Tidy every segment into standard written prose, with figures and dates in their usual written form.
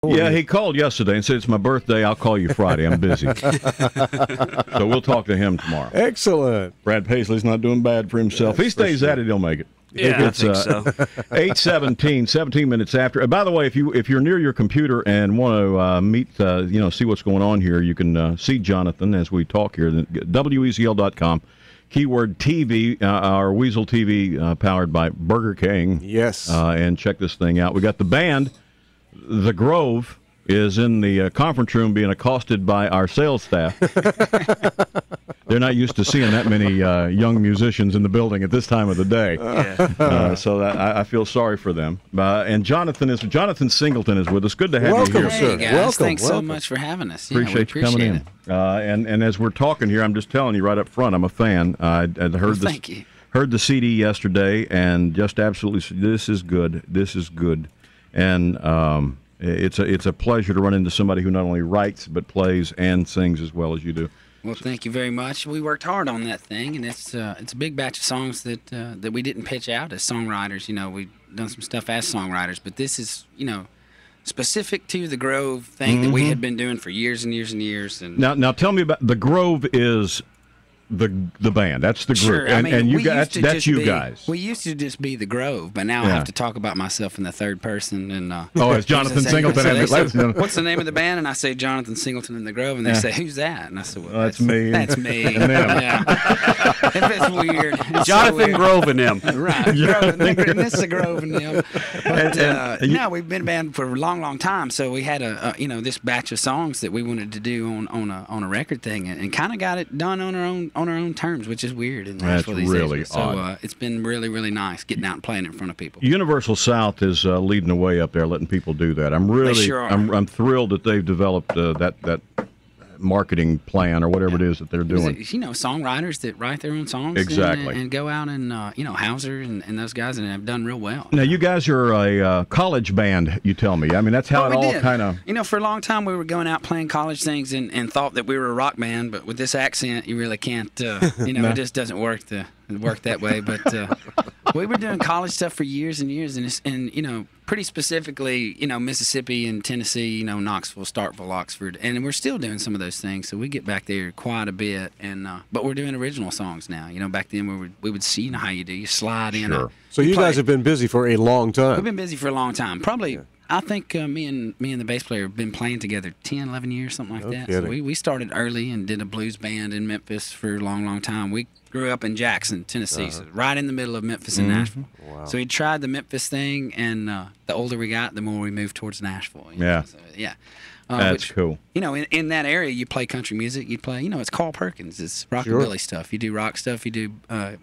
Yeah, he called yesterday and said, it's my birthday. I'll call you Friday. I'm busy. So we'll talk to him tomorrow. Excellent. Brad Paisley's not doing bad for himself. If he stays at it, he'll make it. Yeah, It's I think so. 8:17, 17 minutes after. By the way, if you're near your computer and want to meet, see what's going on here, you can see Jonathan as we talk here. WEZL.com, keyword TV, our WEZL TV powered by Burger King. Yes. And check this thing out. We got the band. The Grove is in the conference room being accosted by our sales staff. They're not used to seeing that many young musicians in the building at this time of the day. So I feel sorry for them. And Jonathan Singleton is with us. Good to have you here, Hey, sir. guys. Welcome, Thanks so welcome. much for having us. Yeah, Appreciate we you coming in. it. And as we're talking here, I'm just telling you right up front, I'm a fan. I'd heard Thank you. Heard the CD yesterday, and just absolutely, this is good. This is good. And it's a pleasure to run into somebody who not only writes but plays and sings as well as you do. Well, thank you very much. We worked hard on that thing, and it's a big batch of songs that we didn't pitch out as songwriters. We've done some stuff as songwriters, but this is, specific to the Grove thing that we had been doing for years and years and years. And Now tell me about the Grove is the band. That's the group. Sure. I mean, and you we guys, used to that's just you be- guys. We used to just be the Grove, but now I Yeah. have to talk about myself in the third person. And It's Jonathan Singleton. So they Let's- say, what's the name of the band? And I say Jonathan Singleton and the Grove, and they say, "Who's that?" And I said, "Well, That's me. That's me." And them. Yeah. If it's weird, it's so Jonathan weird. Grove and them. Right, Grove and this is the Grove and them. But and you- no, we've been a band for a long, long time. So we had this batch of songs that we wanted to do on a record thing, and kind of got it done on our own terms, which is weird. In That's Nashville these really days. odd. So it's been really, really nice getting out and playing in front of people. Universal South is leading the way up there, letting people do that. I'm really, sure are. I'm thrilled that they've developed that marketing plan or whatever it is that they're doing. Songwriters that write their own songs Exactly. and go out and Hauser and those guys and have done real well. Now, you guys are a college band, you tell me. I mean, that's how Well, it we all did. kind of... For a long time we were going out playing college things and thought that we were a rock band, but with this accent, you really can't. It just doesn't work that way. But we were doing college stuff for years and years, and pretty specifically, Mississippi and Tennessee, Knoxville, Starkville, Oxford, and we're still doing some of those things. So we get back there quite a bit, and but we're doing original songs now. Back then we would see how you do. You slide in. Sure. So you guys have been busy for a long We've time. been busy for a long time. Probably, I think me and the bass player have been playing together 10, 11 years, something like that. So kidding. we started early and did a blues band in Memphis for a long, long time. We grew up in Jackson, Tennessee, so right in the middle of Memphis and Nashville. Wow. So we tried the Memphis thing, and the older we got, the more we moved towards Nashville. Yeah. So, yeah. That's cool. In that area, you play country music. You play, it's Carl Perkins. It's rockabilly stuff. You do rock stuff. You do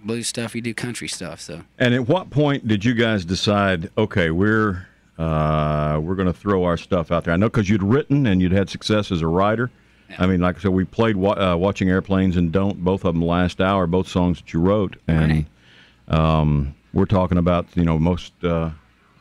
blues stuff. You do country stuff. So. And at what point did you guys decide, okay, we're going to throw our stuff out there? I know because you'd written and you'd had success as a writer. Yeah. I mean, like I said, we played Watching Airplanes and Don't, both of them last hour, both songs that you wrote. And we're talking about, most...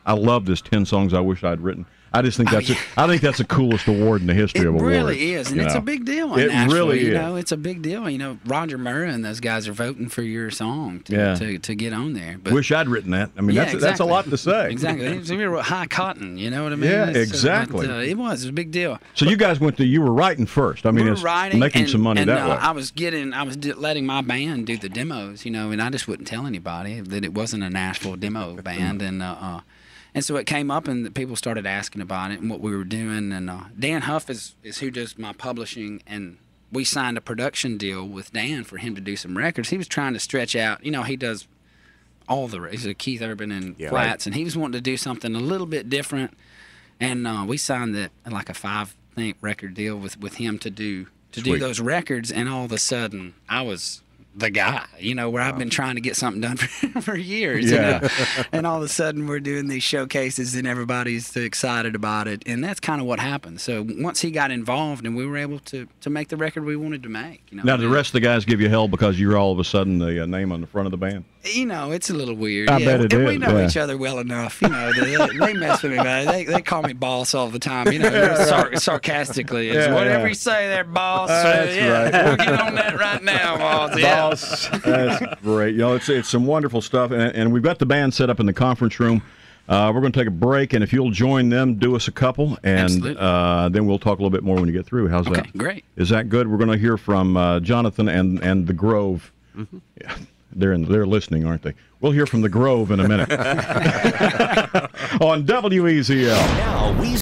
I love this 10 songs I wish I'd written. I just think I think that's the coolest award in the history of awards. It really is, and it's a big deal in It Nashville. really is. It's a big deal. Roger Murrah and those guys are voting for your song to get on there. But wish I'd written that. I mean, that's a lot to say. Exactly. It was real high cotton, you know what I mean? Yeah, exactly. It was a big deal. So you guys you were writing first. I mean, We were it's writing making some money that way. I was letting my band do the demos, and I just wouldn't tell anybody that it wasn't a Nashville demo band, and so it came up, and people started asking about it and what we were doing. And Dan Huff is who does my publishing, and we signed a production deal with Dan for him to do some records. He was trying to stretch out. He does all he's a Keith Urban and Flats, and he was wanting to do something a little bit different. And we signed like a 5-think record deal with him to do those records. And all of a sudden, I was the guy, where I've been trying to get something done for years. Yeah. And all of a sudden we're doing these showcases and everybody's excited about it. And that's kind of what happened. So once he got involved and we were able to make the record we wanted to make. Now, do the rest of the guys give you hell because you're all of a sudden the name on the front of the band? It's a little weird. I bet it and is, we know yeah. each other well enough. They mess with me about it. They call me boss all the time. Sarcastically. It's whatever you say there, boss. That's right. We'll get on that right now, boss. Yeah. Boss. That's great. It's some wonderful stuff. And we've got the band set up in the conference room. We're going to take a break, and if you'll join them, do us a couple, and then we'll talk a little bit more when you get through. How's that? Okay, great. Is that good? We're going to hear from Jonathan and the Grove. Mm-hmm. Yeah, they're listening, aren't they? We'll hear from the Grove in a minute on WEZL. Now, WEZL